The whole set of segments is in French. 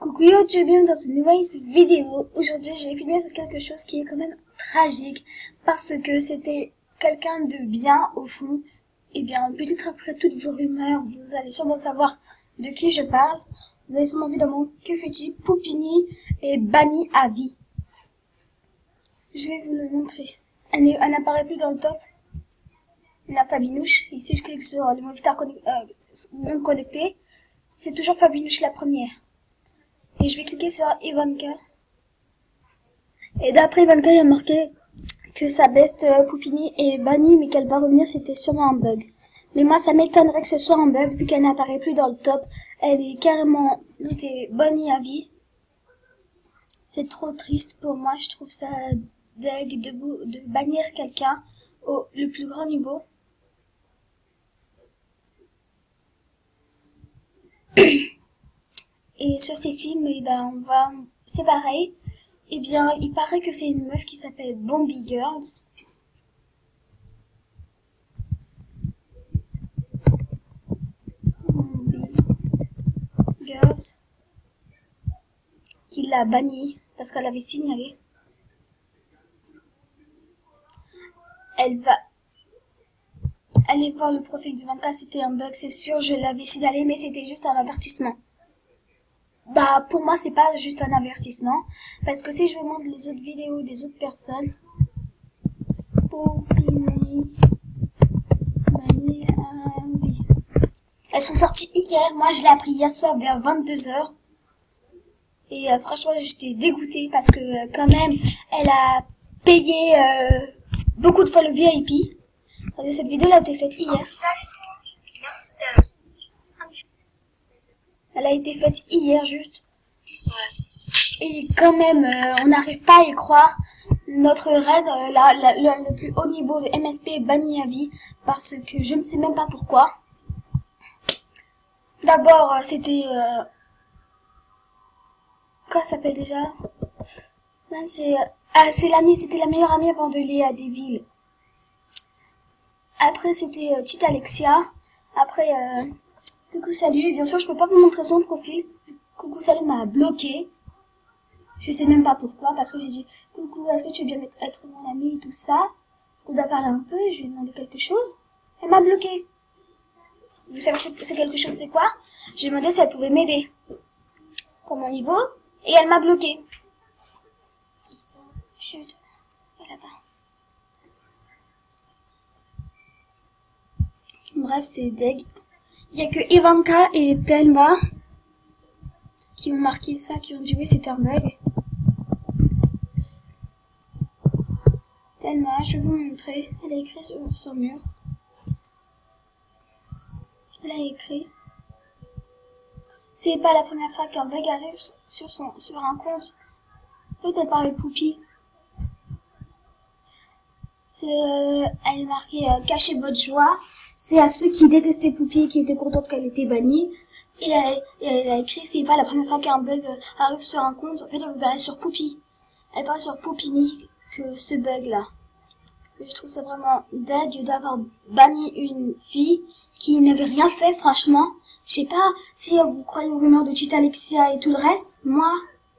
Coucou YouTube, bienvenue dans une nouvelle vidéo. Aujourd'hui, j'ai filmé sur quelque chose qui est quand même tragique parce que c'était quelqu'un de bien au fond. Et bien, peut-être après toutes vos rumeurs, vous allez sûrement savoir de qui je parle. Vous avez sûrement vu dans mon Que fais-tu, Poupini est bannie à vie. Je vais vous le montrer. Elle n'apparaît plus dans le top. La Fabinouche. Ici, je clique sur le Movistar non connecté. C'est toujours Fabinouche la première. Et je vais cliquer sur Ivanka. Et d'après Ivanka, il y a marqué que sa best Poupini est bannie, mais qu'elle va revenir, c'était sûrement un bug. Mais moi, ça m'étonnerait que ce soit un bug, vu qu'elle n'apparaît plus dans le top. Elle est carrément notée bannie à vie. C'est trop triste pour moi, je trouve ça deg de bannir quelqu'un au le plus grand niveau. Et sur ces films, eh ben, c'est pareil. Eh bien, il paraît que c'est une meuf qui s'appelle Bombi Girls. Bombi Girls. Qui l'a bannie parce qu'elle avait signalé. Elle va aller voir le profil d'Ivanka, c'était un bug, c'est sûr, je l'avais signalé, mais c'était juste un avertissement. Bah, pour moi, c'est pas juste un avertissement. Parce que si je vous montre les autres vidéos des autres personnes. Poupini. Elles sont sorties hier. Moi, je l'ai appris hier soir vers 22h. Et franchement, j'étais dégoûtée parce que quand même, elle a payé beaucoup de fois le VIP. Cette vidéo, elle a été faite hier. Elle a été faite hier juste. Et quand même, on n'arrive pas à y croire. Notre reine, le plus haut niveau de MSP est banni à vie. Parce que je ne sais même pas pourquoi. D'abord, c'était... Quoi ça s'appelle déjà? C'était la meilleure amie avant de Léa Deville. Après, c'était Tita Alexia. Après... Coucou Salut, bien sûr je peux pas vous montrer son profil. Coucou Salut m'a bloqué. Je sais même pas pourquoi, parce que j'ai dit coucou, est-ce que tu veux bien être mon ami et tout ça. Est-ce qu'on doit parler un peu, je lui ai demandé quelque chose. Elle m'a bloqué. Vous savez c'est quelque chose, c'est quoi? J'ai demandé si elle pouvait m'aider pour mon niveau et elle m'a bloqué. Chut, là-bas. Bref, c'est deg. Il y a que Ivanka et Thelma qui ont marqué ça, qui ont dit oui, c'est un bug. Thelma, je vais vous montrer. Elle a écrit sur son mur. Elle a écrit. C'est pas la première fois qu'un bug arrive sur un compte. En fait, elle parlait de Poupie. Elle marquait cachez votre joie. C'est à ceux qui détestaient Poupie et qui étaient contents qu'elle était bannie. Et elle a écrit, c'est pas la première fois qu'un bug arrive sur un compte. En fait, elle parlait sur Poupie. Elle parlait sur Poupini que ce bug-là. Je trouve ça vraiment dingue d'avoir banni une fille qui n'avait rien fait, franchement. Je sais pas si vous croyez aux rumeurs de Tita Alexia et tout le reste. Moi,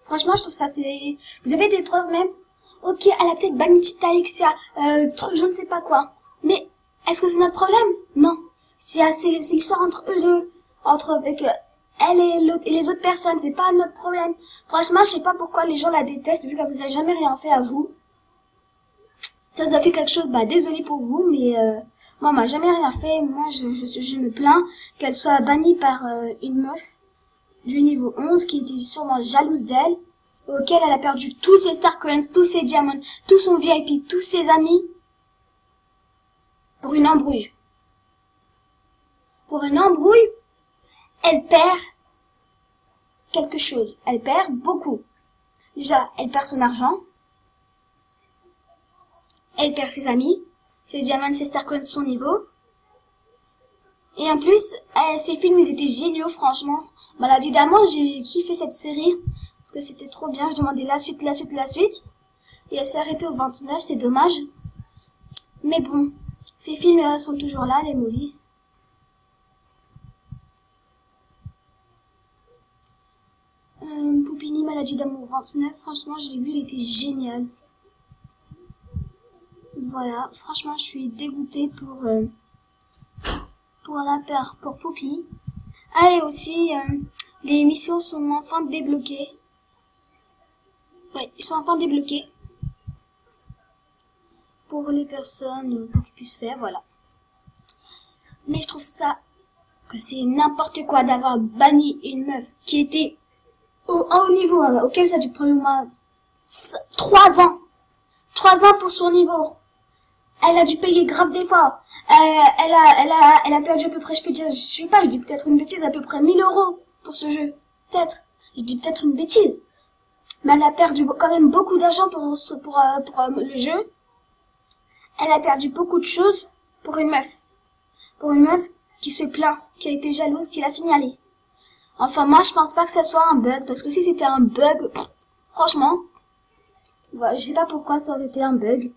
franchement, je trouve ça c'est... Vous avez des preuves même? Ok, elle a peut-être banni Tita Alexia, je ne sais pas quoi. Mais est-ce que c'est notre problème? Non. C'est l'histoire entre eux deux. Avec elle et les autres personnes. C'est pas notre problème. Franchement, je sais pas pourquoi les gens la détestent vu qu'elle vous a jamais rien fait à vous. Ça vous a fait quelque chose, bah désolé pour vous, mais moi, m'a jamais rien fait. Moi, je me plains qu'elle soit bannie par une meuf du niveau 11 qui était sûrement jalouse d'elle, auquel elle a perdu tous ses Star Coins, tous ses diamants, tout son VIP, tous ses amis. Pour une embrouille. Pour une embrouille, elle perd quelque chose. Elle perd beaucoup. Déjà, elle perd son argent. Elle perd ses amis. Ses diamants, ses Star Coins, son niveau. Et en plus, ces films, ils étaient géniaux, franchement. Bah, évidemment, j'ai kiffé cette série. Parce que c'était trop bien. Je demandais la suite. Et elle s'est arrêtée au 29, c'est dommage. Mais bon. Ces films sont toujours là, les movies. Maladie d'amour 29, franchement, je l'ai vu, il était génial. Voilà, franchement, je suis dégoûtée pour Poupie. Ah, et aussi, les missions sont enfin débloquées. Ouais, ils sont enfin débloqués. Pour les personnes, pour qu'ils puissent faire, voilà. Mais je trouve ça, que c'est n'importe quoi d'avoir banni une meuf qui était au haut niveau, auquel ça a dû prendre au moins 3 ans. 3 ans pour son niveau. Elle a dû payer grave d'efforts. Elle a perdu à peu près, je peux dire, je sais pas, je dis peut-être une bêtise, à peu près 1000 € pour ce jeu. Peut-être. Je dis peut-être une bêtise. Mais elle a perdu quand même beaucoup d'argent pour le jeu. Elle a perdu beaucoup de choses pour une meuf. Pour une meuf qui se plaint, qui a été jalouse, qui l'a signalé. Enfin, moi, je pense pas que ça soit un bug, parce que si c'était un bug, franchement, voilà, je sais pas pourquoi ça aurait été un bug.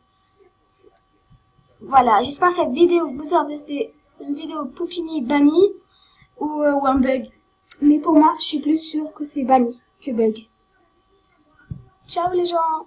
Voilà, j'espère que cette vidéo vous aura resté une vidéo Poupini bannie ou un bug. Mais pour moi, je suis plus sûre que c'est banni que bug. Ciao les gens!